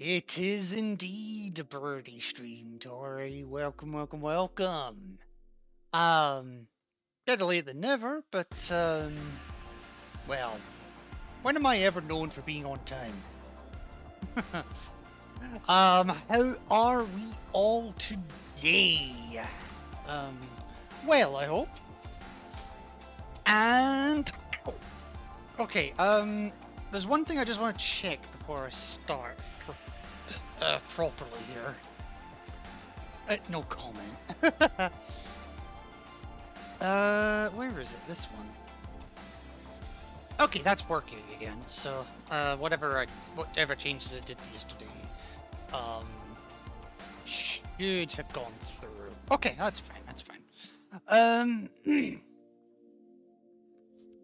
It is indeed a birdie stream, Tori. Welcome, welcome, welcome. Um, Better late than never, but well, when am I ever known for being on time? How are we all today? Um, well, I hope. And okay, there's one thing I just want to check before I start properly here. No comment. Where is it? This one. Okay, that's working again. So, whatever changes it did yesterday, um, should have gone through. Okay, that's fine. That's fine.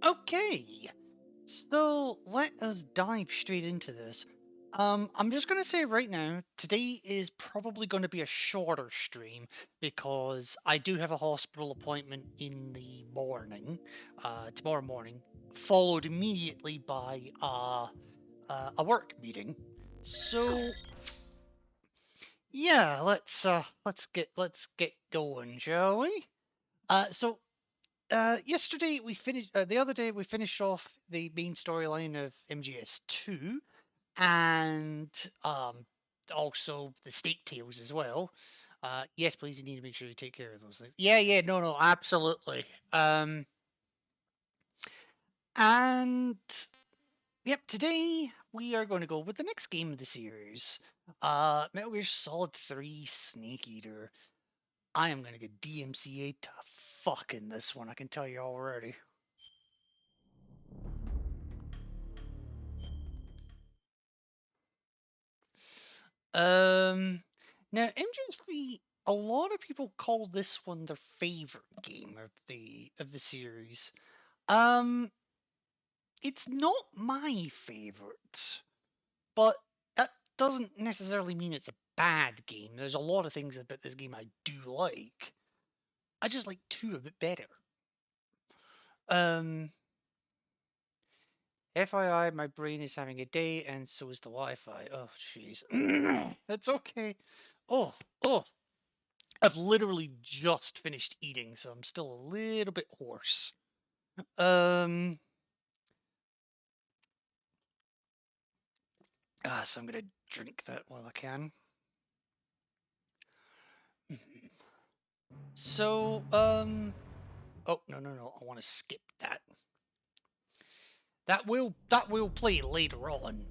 Okay. So let us dive straight into this. I'm just going to say right now, today is probably going to be a shorter stream because I do have a hospital appointment in the morning, tomorrow morning, followed immediately by a work meeting. So yeah, let's get going, shall we? So yesterday we finished. The other day we finished off the main storyline of MGS2 and also the Snake Tales as well. Yes, please, you need to make sure you take care of those things. Yeah, no, absolutely. And yep, today we are going to go with the next game of the series, Metal Gear Solid 3 Snake Eater. I am going to get DMCA to fuck in this one, I can tell you already. Um, Now MGS3, a lot of people call this one their favorite game of the series. Um, it's not my favorite, but that doesn't necessarily mean it's a bad game. There's a lot of things about this game I do like. I just like two a bit better. Um, FYI, my brain is having a day, and so is the Wi-Fi. Oh, jeez. It's okay. Oh, oh. I've literally just finished eating, so I'm still a little bit hoarse. So I'm gonna drink that while I can. So, oh no, I want to skip that. That will play later on.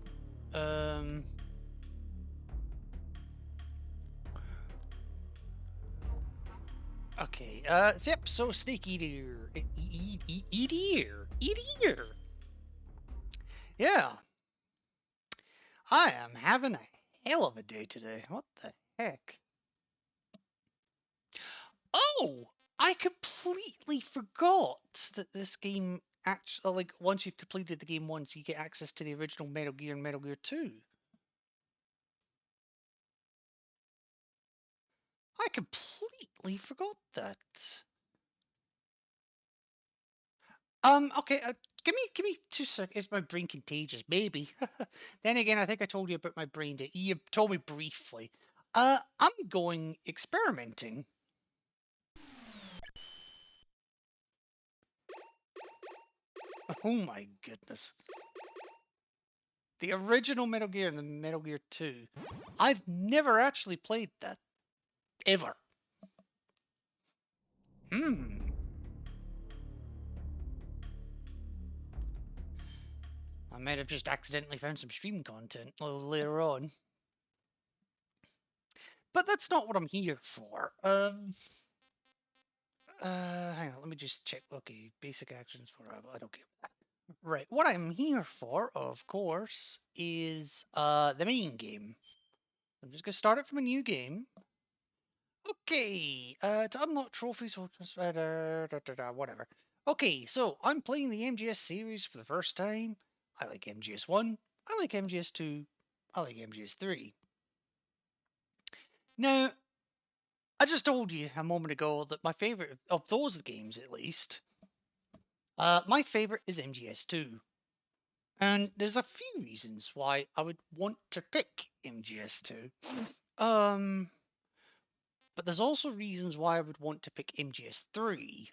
Um, okay. Yep. So Snake Eater, Eater. Yeah, I am having a hell of a day today. What the heck? Oh, I completely forgot that this game actually, like, once you've completed the game once, you get access to the original Metal Gear and Metal Gear 2. I completely forgot that. Okay, give me 2 seconds. Is my brain contagious? Maybe. Then again, I think I told you about my brain. You told me briefly. I'm going experimenting. Oh my goodness. The original Metal Gear and the Metal Gear 2. I've never actually played that. Ever. Hmm. I might have just accidentally found some stream content a little later on. But that's not what I'm here for. Hang on, let me just check. Okay, basic actions for I don't care. Right, what I'm here for, of course, is the main game. I'm just gonna start it from a new game. Okay, to unlock trophies, whatever. Okay, so I'm playing the MGS series for the first time. I like MGS1, I like MGS2, I like MGS3. Now, I just told you a moment ago that my favorite of those games, at least, my favorite is MGS2. And there's a few reasons why I would want to pick MGS2. Um, but there's also reasons why I would want to pick MGS3.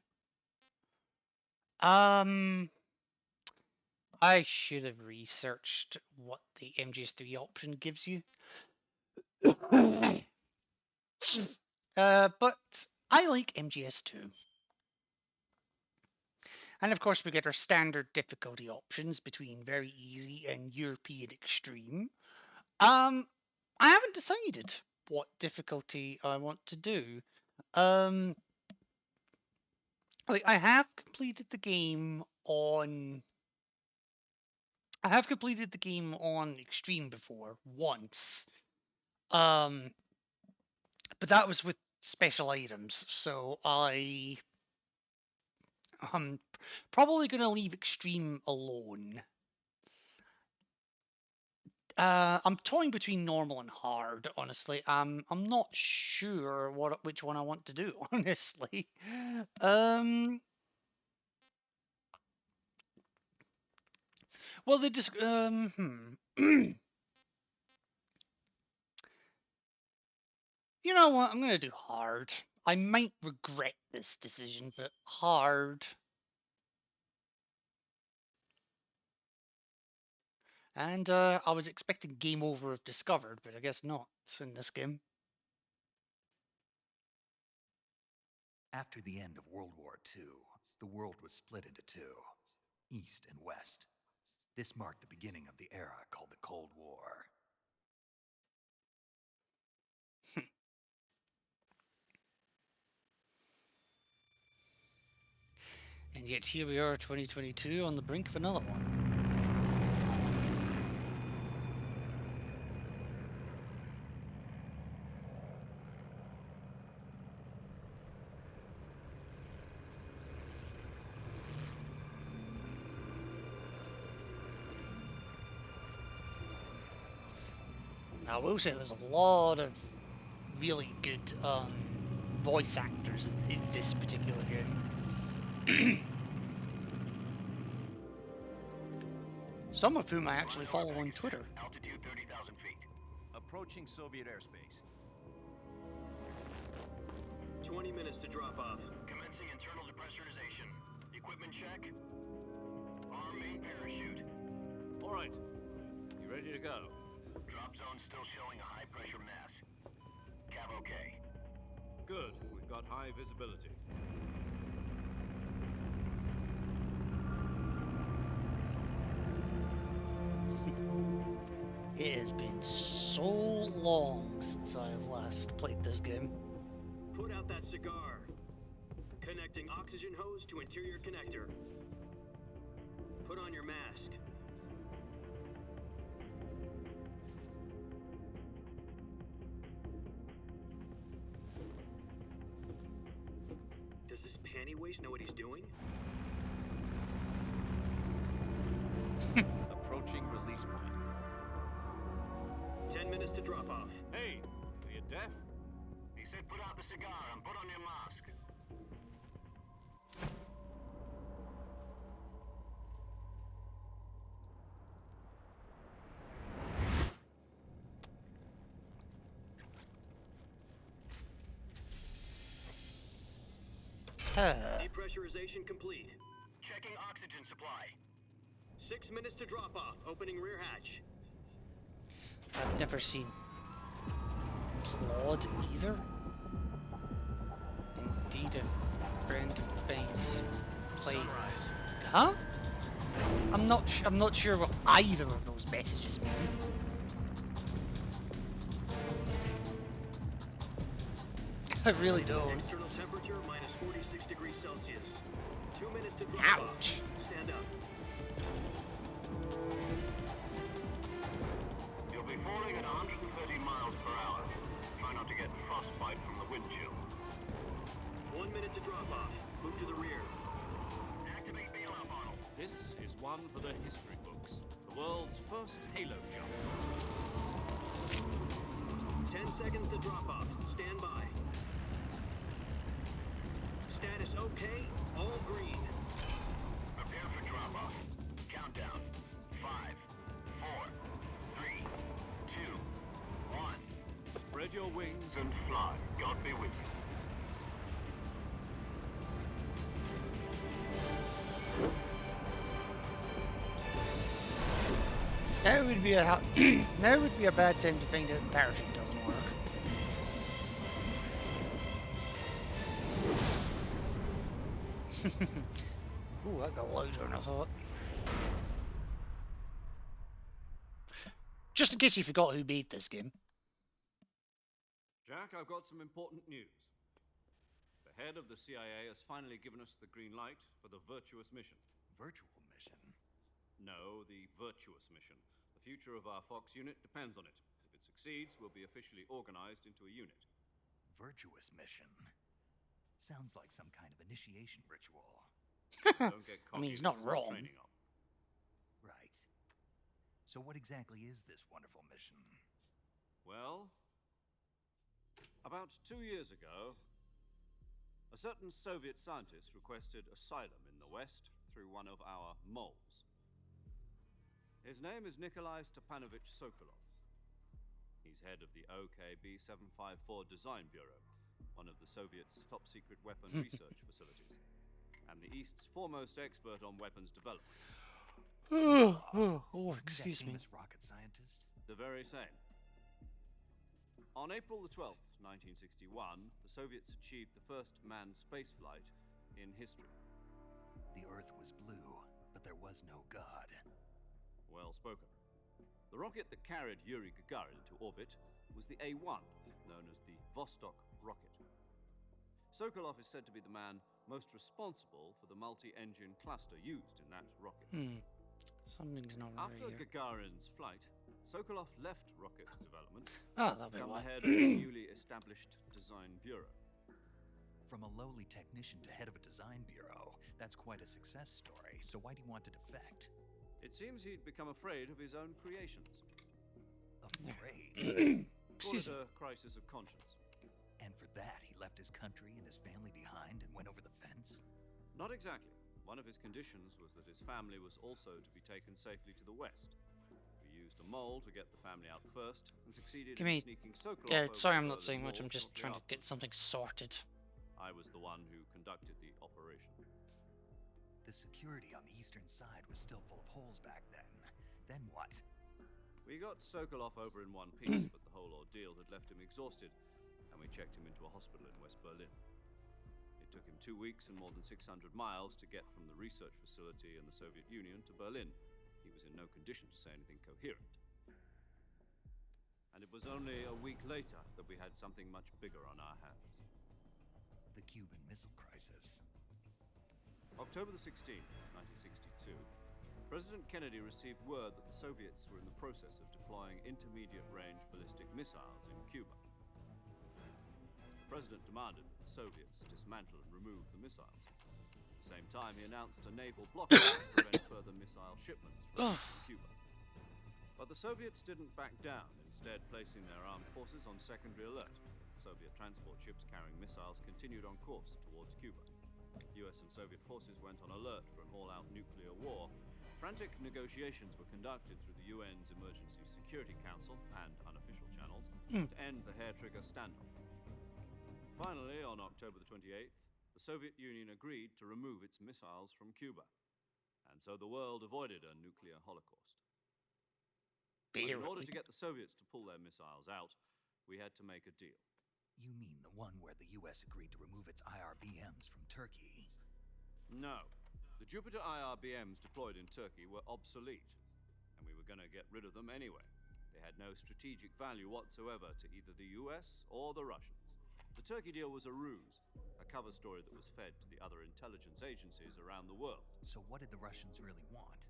I should have researched what the MGS3 option gives you. But I like MGS2. And of course, we get our standard difficulty options between very easy and European extreme. I haven't decided what difficulty I want to do. Um, like I have completed the game on. I have completed the game on extreme before once. Um, but that was with special items, so I'm probably gonna leave extreme alone. I'm toying between normal and hard, honestly. I'm not sure which one I want to do, honestly. Well, they just You know what? I'm gonna do hard. I might regret this decision, but hard. And I was expecting game over if discovered, but I guess not in this game. After the end of World War II, the world was split into two, East and West. This marked the beginning of the era called the Cold War. And yet here we are, 2022, on the brink of another one. I will say there's a lot of really good voice actors in this particular game. Some of whom I actually follow on Twitter. Altitude 30,000 feet. Approaching Soviet airspace. 20 minutes to drop off. Commencing internal depressurization. Equipment check. Arm main parachute. All right. You ready to go? Drop zone still showing a high pressure mass. Cav okay. Good. We've got high visibility. It has been so long since I last played this game. Put out that cigar. Connecting oxygen hose to interior connector. Put on your mask. Does this panty waste know what he's doing? Approaching release point. 10 minutes to drop off. Hey, are you deaf? He said put out the cigar and put on your mask. Depressurization complete. Checking oxygen supply. 6 minutes to drop off. Opening rear hatch. I've never seen Claude either. Indeed, a friend of mine's played. Sunrise. Huh? I'm not sure what either of those messages mean. I really don't. External temperature minus 46 degrees Celsius. 2 minutes to drop off. Ouch. Stand up. You'll be falling at 130 miles per hour. Try not to get frostbite from the wind chill. 1 minute to drop off. Move to the rear. Activate bailout bottle. This is one for the history books. The world's first halo jump. 10 seconds to drop off. Stand by. Status okay. All green. Prepare for drop off. Countdown. 5, Spread your wings And fly. God be with you. Now would be a now would be a bad time to find out the parachute doesn't work. Ooh, that got louder than I thought. Just in case you forgot who made this game. Jack, I've got some important news. The head of the CIA has finally given us the green light for the virtuous mission. Virtual mission? No, the virtuous mission. The future of our Fox unit depends on it. If it succeeds, we'll be officially organized into a unit. Virtuous mission? Sounds like some kind of initiation ritual. Don't get I cocky. mean, he's this not is wrong. Training op. Right. So what exactly is this wonderful mission? Well, about 2 years ago, a certain Soviet scientist requested asylum in the West through one of our moles. His name is Nikolai Stepanovich Sokolov. He's head of the OKB 754 Design Bureau, one of the Soviets' top-secret weapon research facilities, and the East's foremost expert on weapons development. Oh, Isn't he excuse that me. famous rocket scientist? The very same. On April the 12th, 1961, the Soviets achieved the first manned spaceflight in history. The Earth was blue, but there was no God. Well spoken. The rocket that carried Yuri Gagarin into orbit was the A-1, known as the Vostok rocket. Sokolov is said to be the man most responsible for the multi-engine cluster used in that rocket. Something's not right After here. Gagarin's flight, Sokolov left rocket development Ah, to that'll be become why. the head of the newly established design bureau. From a lowly technician to head of a design bureau, that's quite a success story, so why do you want to defect? It seems he'd become afraid of his own creations. Afraid? Call Excuse it me. a crisis of conscience. And for that, he left his country and his family behind and went over the fence? Not exactly. One of his conditions was that his family was also to be taken safely to the west. We used a mole to get the family out first and succeeded Give me- in sneaking Sokolov Yeah, over sorry, the I'm not Berlin saying much. Wall I'm just shortly trying to get afterwards. something sorted. I was the one who conducted the operation. The security on the eastern side was still full of holes back then. Then what? We got Sokolov over in one piece, but the whole ordeal had left him exhausted, and we checked him into a hospital in West Berlin. It took him 2 weeks and more than 600 miles to get from the research facility in the Soviet Union to Berlin. He was in no condition to say anything coherent. And it was only a week later that we had something much bigger on our hands. The Cuban Missile Crisis. October the 16th, 1962, President Kennedy received word that the Soviets were in the process of deploying intermediate-range ballistic missiles in Cuba. The president demanded that the Soviets dismantle and remove the missiles. At the same time, he announced a naval blockade to prevent further missile shipments from Cuba. But the Soviets didn't back down, instead placing their armed forces on secondary alert. Soviet transport ships carrying missiles continued on course towards Cuba. US and Soviet forces went on alert for an all-out nuclear war. Frantic negotiations were conducted through the UN's Emergency Security Council and unofficial channels to end the hair-trigger standoff. Finally, on October the 28th, the Soviet Union agreed to remove its missiles from Cuba. And so the world avoided a nuclear holocaust. But in order to get the Soviets to pull their missiles out, we had to make a deal. You mean the one where the US agreed to remove its IRBMs from Turkey? No. The Jupiter IRBMs deployed in Turkey were obsolete, and we were going to get rid of them anyway. They had no strategic value whatsoever to either the US or the Russians. The Turkey deal was a ruse, a cover story that was fed to the other intelligence agencies around the world. So what did the Russians really want?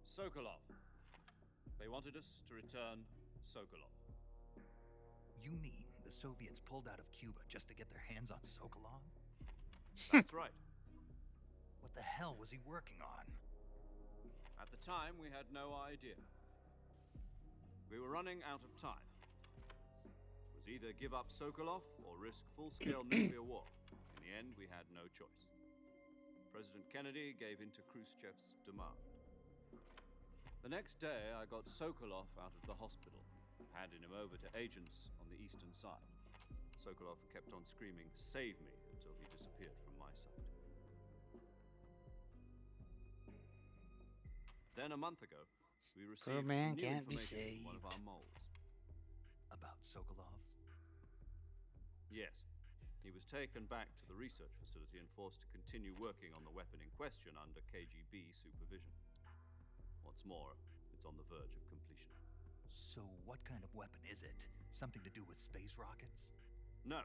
Sokolov. They wanted us to return Sokolov. You mean the Soviets pulled out of Cuba just to get their hands on Sokolov? That's right. What the hell was he working on? At the time, we had no idea. We were running out of time. It was either give up Sokolov or risk full-scale nuclear war. In the end, we had no choice. President Kennedy gave in to Khrushchev's demand. The next day, I got Sokolov out of the hospital, handing him over to agents on the eastern side. Sokolov kept on screaming, "Save me," until he disappeared from my sight. Then a month ago, we Poor received man some new can't be information from one of saved. our moles. About Sokolov? Yes. He was taken back to the research facility and forced to continue working on the weapon in question under KGB supervision. What's more, it's on the verge of completion. So what kind of weapon is it? Something to do with space rockets? No,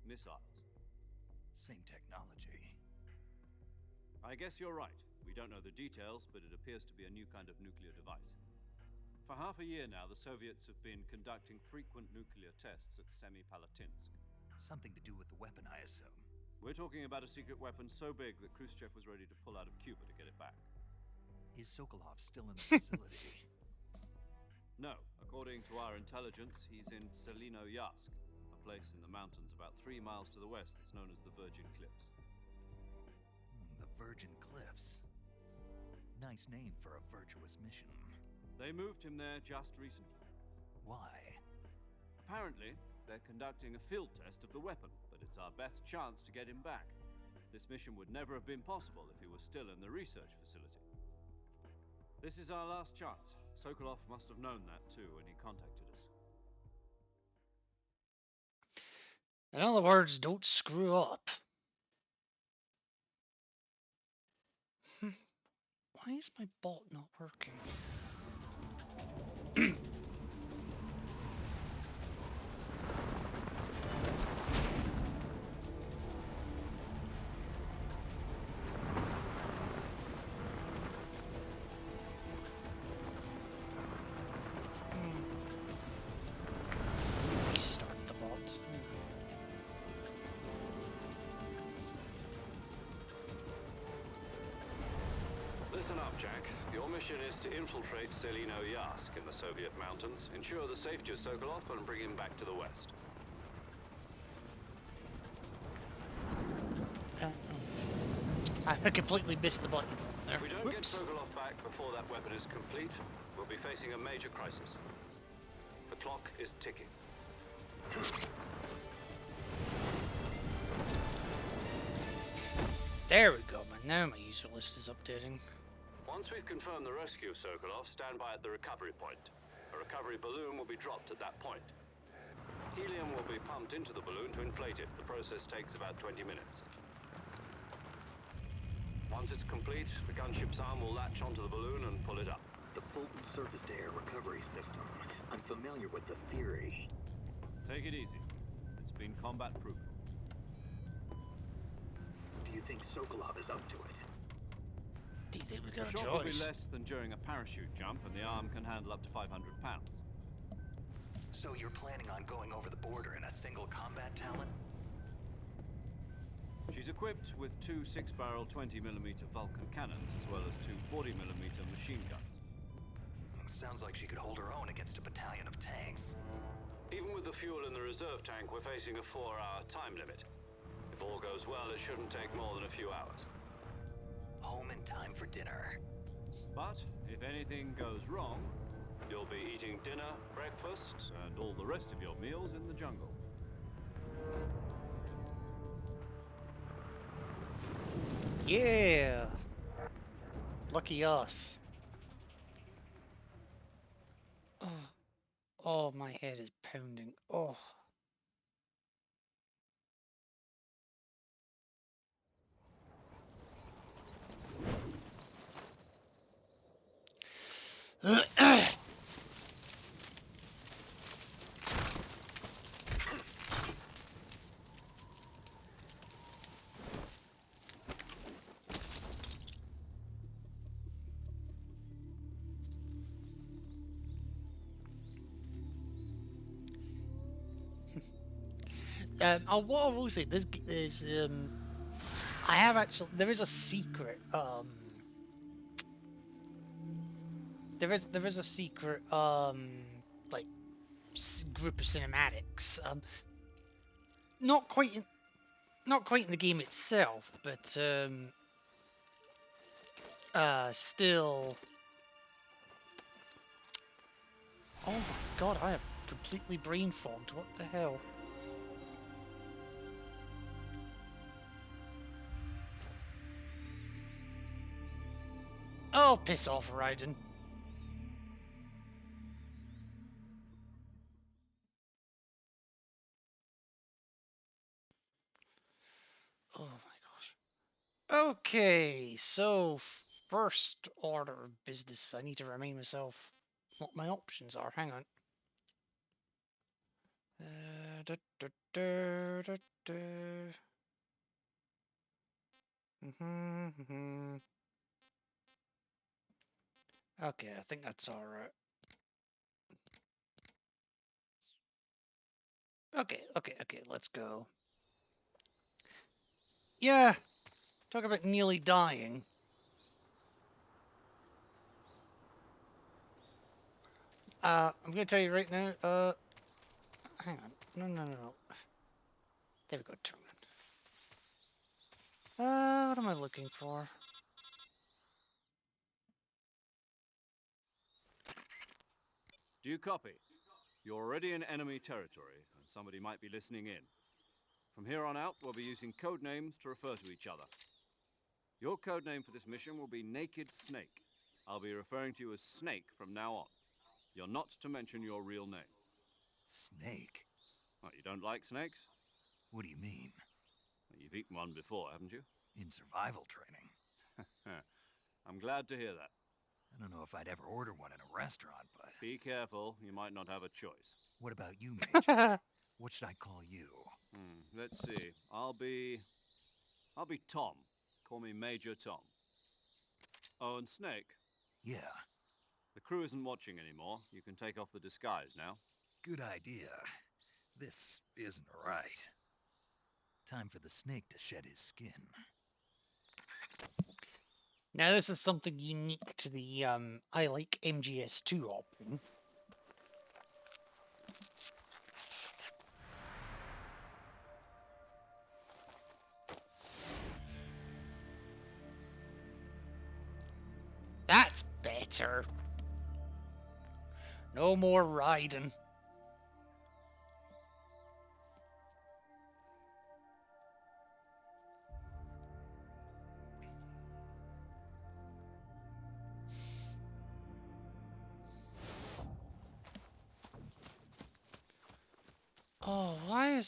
missiles. Same technology. I guess you're right. We don't know the details, but it appears to be a new kind of nuclear device. For half a year now, the Soviets have been conducting frequent nuclear tests at Semipalatinsk. Something to do with the weapon, I assume. We're talking about a secret weapon so big that Khrushchev was ready to pull out of Cuba to get it back. Is Sokolov still in the facility? No, according to our intelligence, he's in Selino-Yask, a place in the mountains about 3 miles to the west that's known as the Virgin Cliffs. The Virgin Cliffs. Nice name for a virtuous mission. They moved him there just recently. Why? Apparently, they're conducting a field test of the weapon, but it's our best chance to get him back. This mission would never have been possible if he was still in the research facility. This is our last chance. Sokolov must have known that too when he contacted us. In other words, don't screw up. Why is my bot not working? Restart the bot. Listen up, Jack. Your mission is to infiltrate Selino-Yask in the Soviet mountains, ensure the safety of Sokolov, and bring him back to the west. I completely missed the button there. If we don't get Whoops. Sokolov back before that weapon is complete, we'll be facing a major crisis. The clock is ticking. There we go, man. Now my user list is updating. Once we've confirmed the rescue of Sokolov, stand by at the recovery point. A recovery balloon will be dropped at that point. Helium will be pumped into the balloon to inflate it. The process takes about 20 minutes. Once it's complete, the gunship's arm will latch onto the balloon and pull it up. The Fulton surface-to-air recovery system. I'm familiar with the theory. Take it easy. It's been combat-proven. Do you think Sokolov is up to it? Do you think we The got a shock will be choice? less than during a parachute jump, and the arm can handle up to 500 pounds. So you're planning on going over the border in a single combat talent? She's equipped with 2 6-barrel 20mm Vulcan cannons, as well as 2 40mm machine guns. Sounds like she could hold her own against a battalion of tanks. Even with the fuel in the reserve tank, we're facing a 4-hour time limit. If all goes well, it shouldn't take more than a few hours. Home in time for dinner. But if anything goes wrong, You'll be eating dinner, breakfast, and all the rest of your meals in the jungle. Yeah! Lucky us. Oh. Oh, my head is pounding. Oh. What I will say, there's I have actually, there is a secret, there is a secret, like, group of cinematics, not quite in the game itself, but, still, Oh my god, I have completely brain fogged. What the hell? Oh, piss off, Raiden. Oh my gosh. Okay, so first order of business. I need to remind myself what my options are. Hang on. Da, da, da, da, da. Mhm. Okay, I think that's alright. Okay, let's go. Yeah, talk about nearly dying. I'm gonna tell you right now, hang on. No. There we go, turn. What am I looking for? Do you copy? You're already in enemy territory, and somebody might be listening in. From here on out, we'll be using code names to refer to each other. Your code name for this mission will be Naked Snake. I'll be referring to you as Snake from now on. You're not to mention your real name. Snake? What, you don't like snakes? What do you mean? Well, you've eaten one before, haven't you? In survival training? I'm glad to hear that. I don't know if I'd ever order one in a restaurant, but... Be careful, you might not have a choice. What about you, Major? What should I call you? Let's see. I'll be Tom. Call me Major Tom. Oh, and Snake. Yeah, The crew isn't watching anymore. You can take off the disguise now. good idea. This isn't right. Time for the snake to shed his skin. Now this is something unique to the I like MGS2 option. That's better. No more riding. Oh, why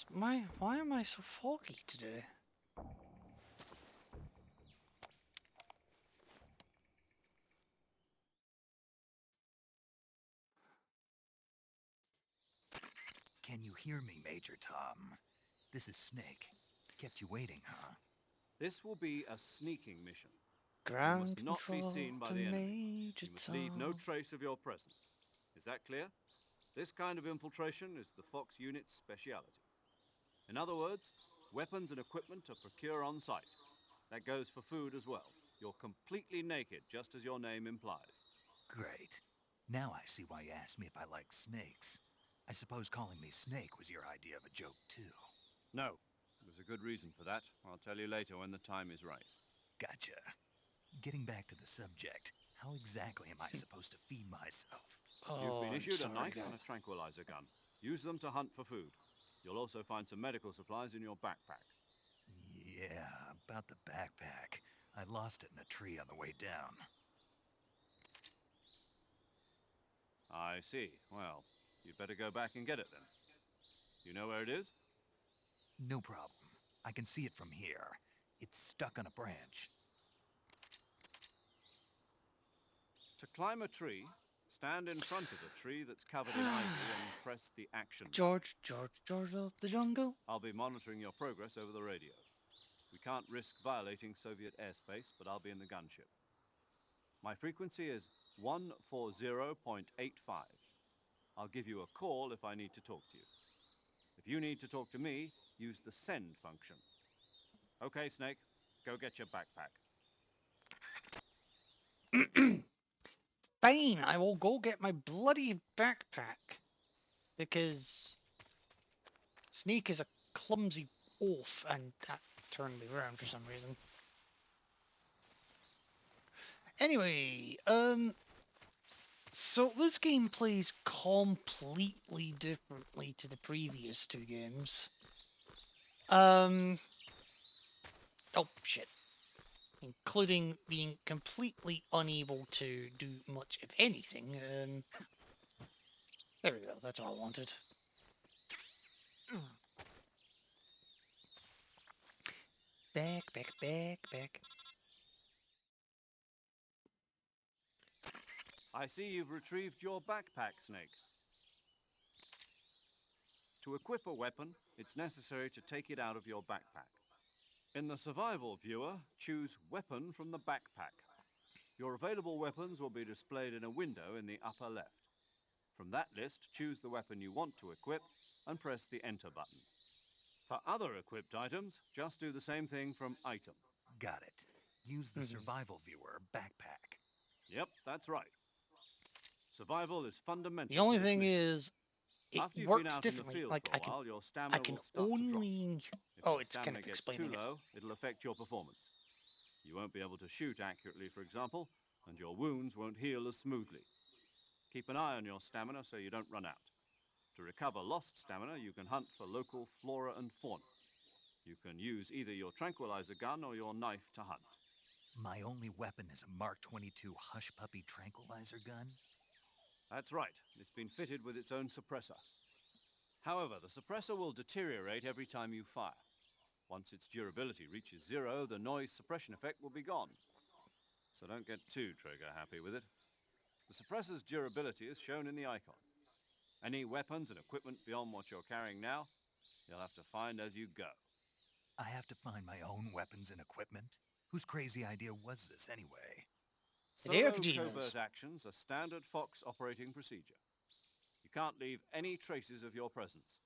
am I so foggy today? Can you hear me, Major Tom? This is Snake. Kept you waiting, huh? This will be a sneaking mission. You Ground must not be control seen by to the enemy. Major You must leave no Tom. trace of your presence. Is that clear? This kind of infiltration is the Fox unit's speciality. In other words, weapons and equipment are procured on site. That goes for food as well. You're completely naked, just as your name implies. Great. Now I see why you asked me if I like snakes. I suppose calling me Snake was your idea of a joke, too. No, there's a good reason for that. I'll tell you later when the time is right. Gotcha. Getting back to the subject, how exactly am I supposed to feed myself? You've Oh, been I'm issued a sorry, knife and a guys. tranquilizer gun. Use them to hunt for food. You'll also find some medical supplies in your backpack. Yeah, about the backpack. I lost it in a tree on the way down. I see. Well, you'd better go back and get it then. You know where it is? No problem. I can see it from here. It's stuck on a branch. To climb a tree, stand in front of the tree that's covered in ivy and press the action button. George of the jungle. I'll be monitoring your progress over the radio. We can't risk violating Soviet airspace, but I'll be in the gunship. My frequency is 140.85. I'll give you a call if I need to talk to you. If you need to talk to me, use the send function. Okay, Snake, go get your backpack. Fine, I will go get my bloody backpack. Because Snake is a clumsy oaf, and that turned me around for some reason. Anyway, So this game plays completely differently to the previous two games. Oh shit. Including being completely unable to do much, if anything. There we go, that's all I wanted. Back. I see you've retrieved your backpack, Snake. To equip a weapon, it's necessary to take it out of your backpack. In the survival viewer, choose Weapon from the backpack. Your available weapons will be displayed in a window in the upper left. From that list, choose the weapon you want to equip and press the Enter button. For other equipped items, just do the same thing from Item. Got it. Use the survival viewer backpack. Yep, that's right. Survival is fundamental The only to this thing mission. is, it After you've been works out in the differently. field Like, for a while, your stamina can will start to drop. only... If Oh, your it's kind stamina of gets too explaining it. low, it'll affect your performance. You won't be able to shoot accurately, for example, and your wounds won't heal as smoothly. Keep an eye on your stamina so you don't run out. To recover lost stamina, you can hunt for local flora and fauna. You can use either your tranquilizer gun or your knife to hunt. My only weapon is a Mark 22 Hush Puppy tranquilizer gun? That's right. It's been fitted with its own suppressor. However, the suppressor will deteriorate every time you fire. Once its durability reaches 0, the noise suppression effect will be gone. So don't get too trigger happy with it. The suppressor's durability is shown in the icon. Any weapons and equipment beyond what you're carrying now, you'll have to find as you go. I have to find my own weapons and equipment? Whose crazy idea was this anyway? Hideo Solo Kojima's. covert actions are standard Fox operating procedure. You can't leave any traces of your presence.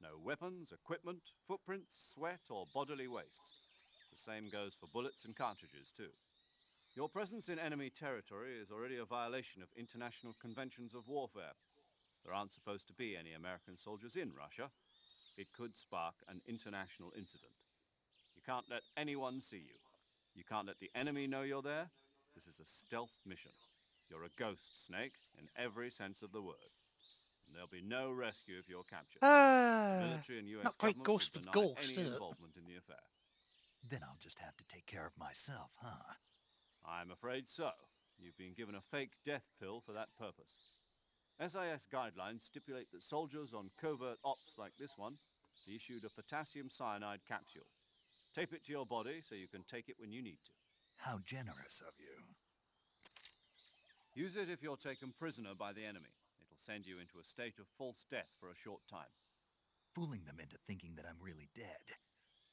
No weapons, equipment, footprints, sweat, or bodily waste. The same goes for bullets and cartridges, too. Your presence in enemy territory is already a violation of international conventions of warfare. There aren't supposed to be any American soldiers in Russia. It could spark an international incident. You can't let anyone see you. You can't let the enemy know you're there. This is a stealth mission. You're a ghost, Snake, in every sense of the word. And there'll be no rescue if you're captured. The military and US Not quite government Ghost will with deny Ghost, any is it? involvement in the affair. Then I'll just have to take care of myself, huh? I'm afraid so. You've been given a fake death pill for that purpose. SIS guidelines stipulate that soldiers on covert ops like this one be issued a potassium cyanide capsule. Tape it to your body so you can take it when you need to. How generous of you. Use it if you're taken prisoner by the enemy. It'll send you into a state of false death for a short time. Fooling them into thinking that I'm really dead.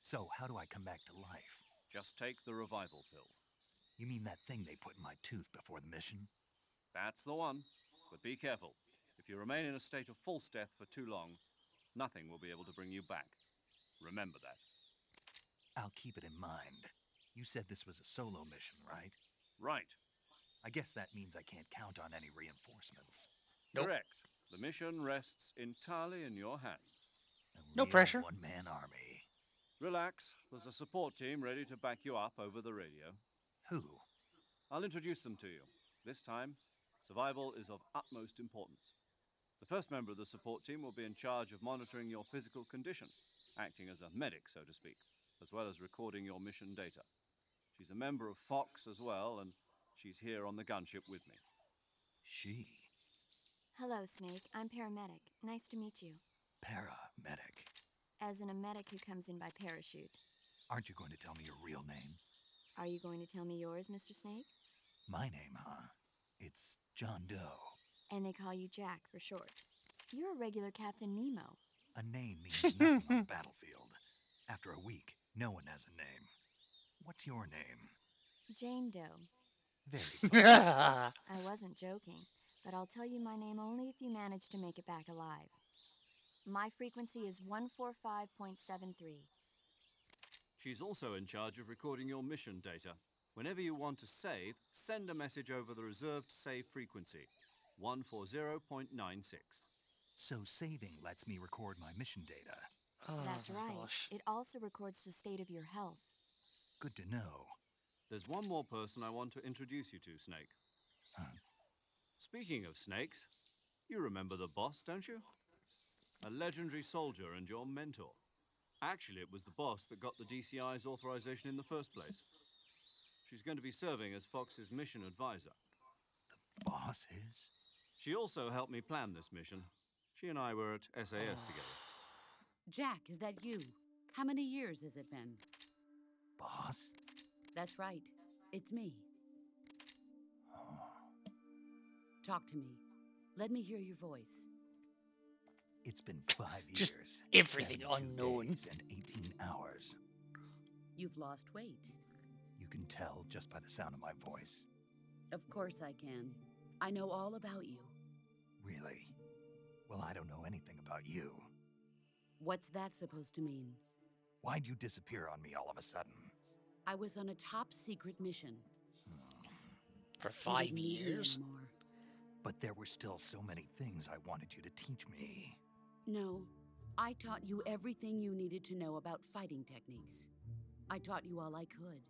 So, how do I come back to life? Just take the revival pill. You mean that thing they put in my tooth before the mission? That's the one. But be careful. If you remain in a state of false death for too long, nothing will be able to bring you back. Remember that. I'll keep it in mind. You said this was a solo mission, right? Right. I guess that means I can't count on any reinforcements. Nope. Correct. The mission rests entirely in your hands. A No real pressure. one-man army. Relax. There's a support team ready to back you up over the radio. Who? I'll introduce them to you. This time, survival is of utmost importance. The first member of the support team will be in charge of monitoring your physical condition, acting as a medic, so to speak, as well as recording your mission data. She's a member of Fox as well, and she's here on the gunship with me. She. Hello, Snake. I'm paramedic. Nice to meet you. Paramedic. As in a medic who comes in by parachute. Aren't you going to tell me your real name? Are you going to tell me yours, Mr. Snake? My name, huh? It's John Doe. And they call you Jack for short. You're a regular Captain Nemo. A name means nothing on the battlefield. After a week, no one has a name. What's your name? Jane Doe. Very funny. I wasn't joking, but I'll tell you my name only if you manage to make it back alive. My frequency is 145.73. She's also in charge of recording your mission data. Whenever you want to save, send a message over the reserved save frequency, 140.96. So saving lets me record my mission data. That's my right. gosh. It also records the state of your health. Good to know. There's one more person I want to introduce you to, Snake. Huh? Speaking of snakes, you remember the boss, don't you? A legendary soldier and your mentor. Actually, it was the boss that got the DCI's authorization in the first place. She's going to be serving as Fox's mission advisor. Boss is? She also helped me plan this mission. She and I were at SAS Oh. together. Jack, is that you? How many years has it been? Boss? That's right. It's me. Oh. Talk to me. Let me hear your voice. It's been 5 Just years. everything 72 unknown. days and 18 hours. You've lost weight. You can tell just by the sound of my voice. Of course I can. I know all about you. Really? Well, I don't know anything about you. What's that supposed to mean? Why'd you disappear on me all of a sudden? I was on a top secret mission. For You 5 didn't need me years? anymore. But there were still so many things I wanted you to teach me. No, I taught you everything you needed to know about fighting techniques. I taught you all I could.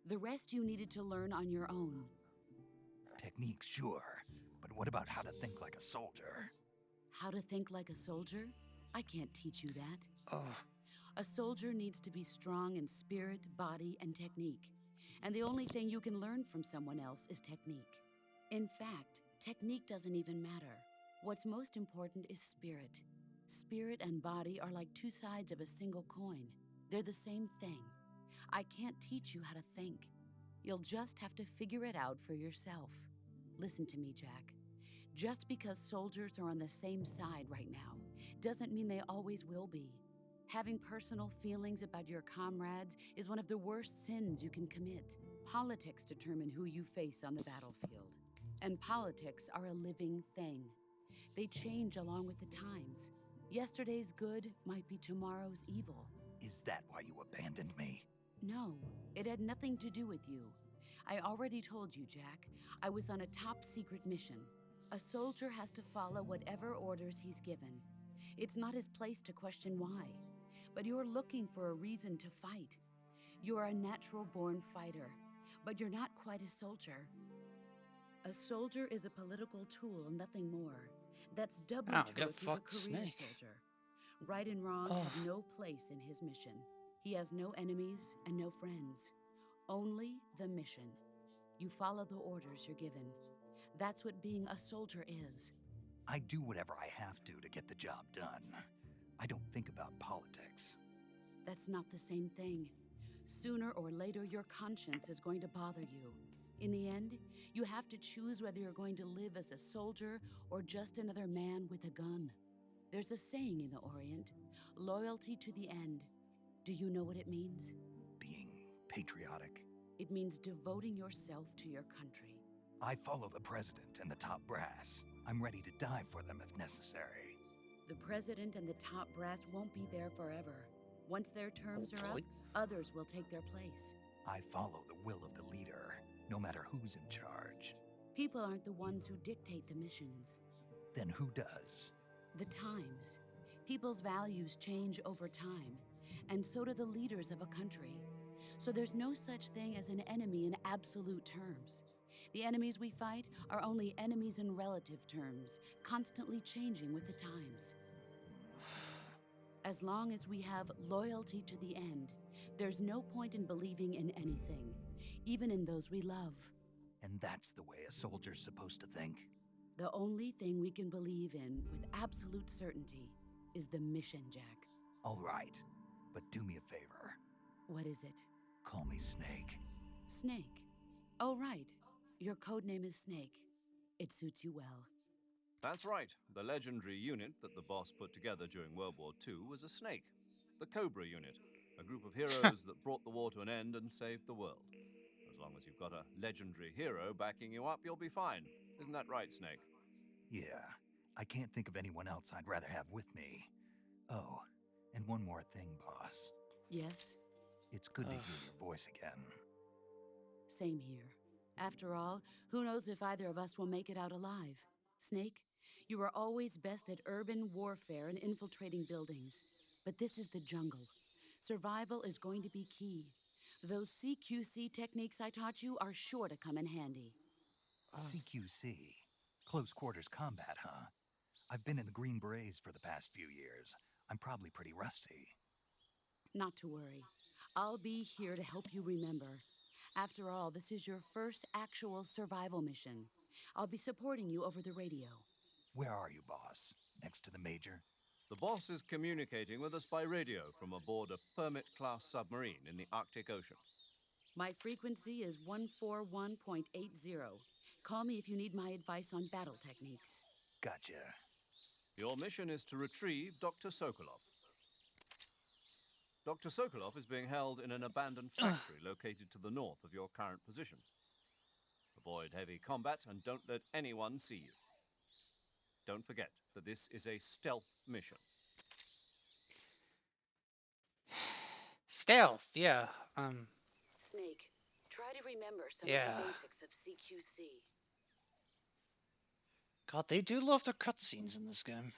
The rest you needed to learn on your own. Techniques, sure. But what about how to think like a soldier? How to think like a soldier? I can't teach you that. Oh. A soldier needs to be strong in spirit, body, and technique. And the only thing you can learn from someone else is technique. In fact, technique doesn't even matter. What's most important is spirit. Spirit and body are like two sides of a single coin. They're the same thing. I can't teach you how to think. You'll just have to figure it out for yourself. Listen to me, Jack. Just because soldiers are on the same side right now doesn't mean they always will be. Having personal feelings about your comrades is one of the worst sins you can commit. Politics determine who you face on the battlefield. And politics are a living thing. They change along with the times. Yesterday's good might be tomorrow's evil. Is that why you abandoned me? No, it had nothing to do with you. I already told you, Jack. I was on a top secret mission. A soldier has to follow whatever orders he's given. It's not his place to question why. But you're looking for a reason to fight. You're a natural-born fighter, but you're not quite a soldier. A soldier is a political tool, nothing more. That's doubly Oh, true get if he's a fucked, career Snake. soldier. Right and wrong Oh. have no place in his mission. He has no enemies and no friends. Only the mission. You follow the orders you're given. That's what being a soldier is. I do whatever I have to get the job done. I don't think about politics. That's not the same thing. Sooner or later, your conscience is going to bother you. In the end, you have to choose whether you're going to live as a soldier or just another man with a gun. There's a saying in the Orient, loyalty to the end. Do you know what it means? Being patriotic. It means devoting yourself to your country. I follow the president and the top brass. I'm ready to die for them if necessary. The president and the top brass won't be there forever. Once their terms are up, Hopefully. others will take their place. I follow the will of the leader, no matter who's in charge. People aren't the ones who dictate the missions. Then who does? The times. People's values change over time, and so do the leaders of a country. So there's no such thing as an enemy in absolute terms. The enemies we fight are only enemies in relative terms, constantly changing with the times. As long as we have loyalty to the end, there's no point in believing in anything, even in those we love. And that's the way a soldier's supposed to think? The only thing we can believe in with absolute certainty is the mission, Jack. All right, but do me a favor. What is it? Call me Snake. Snake. Oh, right. Your code name is Snake. It suits you well. That's right. The legendary unit that the boss put together during World War II was a snake. The Cobra unit, a group of heroes that brought the war to an end and saved the world. As long as you've got a legendary hero backing you up, you'll be fine. Isn't that right, Snake? Yeah, I can't think of anyone else I'd rather have with me. Oh, and one more thing, boss. Yes? It's good to hear your voice again. Same here. After all, who knows if either of us will make it out alive? Snake, you are always best at urban warfare and infiltrating buildings. But this is the jungle. Survival is going to be key. Those CQC techniques I taught you are sure to come in handy. CQC? Close quarters combat, huh? I've been in the Green Berets for the past few years. I'm probably pretty rusty. Not to worry. I'll be here to help you remember. After all, this is your first actual survival mission. I'll be supporting you over the radio. Where are you, boss? Next to the Major? The boss is communicating with us by radio from aboard a Permit-class submarine in the Arctic Ocean. My frequency is 141.80. Call me if you need my advice on battle techniques. Gotcha. Your mission is to retrieve Dr. Sokolov. Dr. Sokolov is being held in an abandoned factory located to the north of your current position. Avoid heavy combat and don't let anyone see you. Don't forget that this is a stealth mission. Stealth, yeah. Snake, try to remember some Yeah. of the basics of CQC. God, they do love their cutscenes in this game.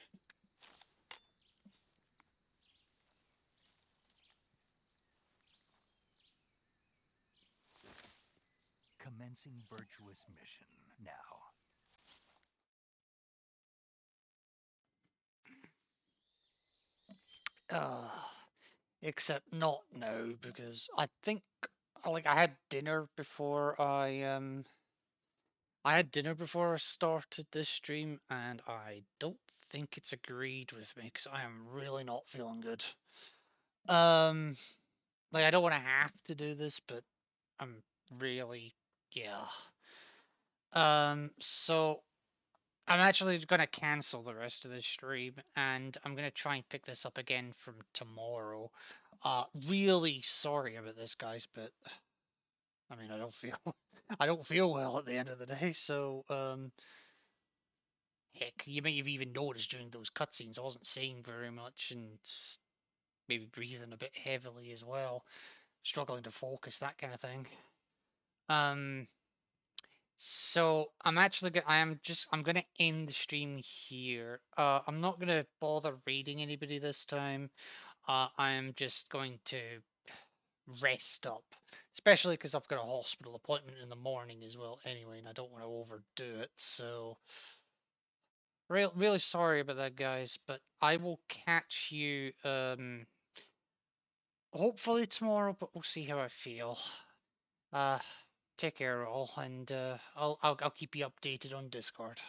Commencing virtuous mission now. Except not now, because I think I had dinner before I had dinner before I started this stream, and I don't think it's agreed with me because I am really not feeling good. I don't want to have to do this, but I'm really, yeah. So I'm actually gonna cancel the rest of the stream, and I'm gonna try and pick this up again from tomorrow. Really sorry about this, guys, but I mean, I don't feel I don't feel well at the end of the day, so heck, you may have even noticed during those cutscenes I wasn't saying very much and maybe breathing a bit heavily as well, struggling to focus, that kind of thing. So I'm gonna end the stream here. I'm not gonna bother raiding anybody this time. I'm just going to rest up, especially because I've got a hospital appointment in the morning as well anyway, and I don't want to overdo it. So, really sorry about that, guys, but I will catch you hopefully tomorrow, but we'll see how I feel. Uh, take care all, and I'll keep you updated on Discord.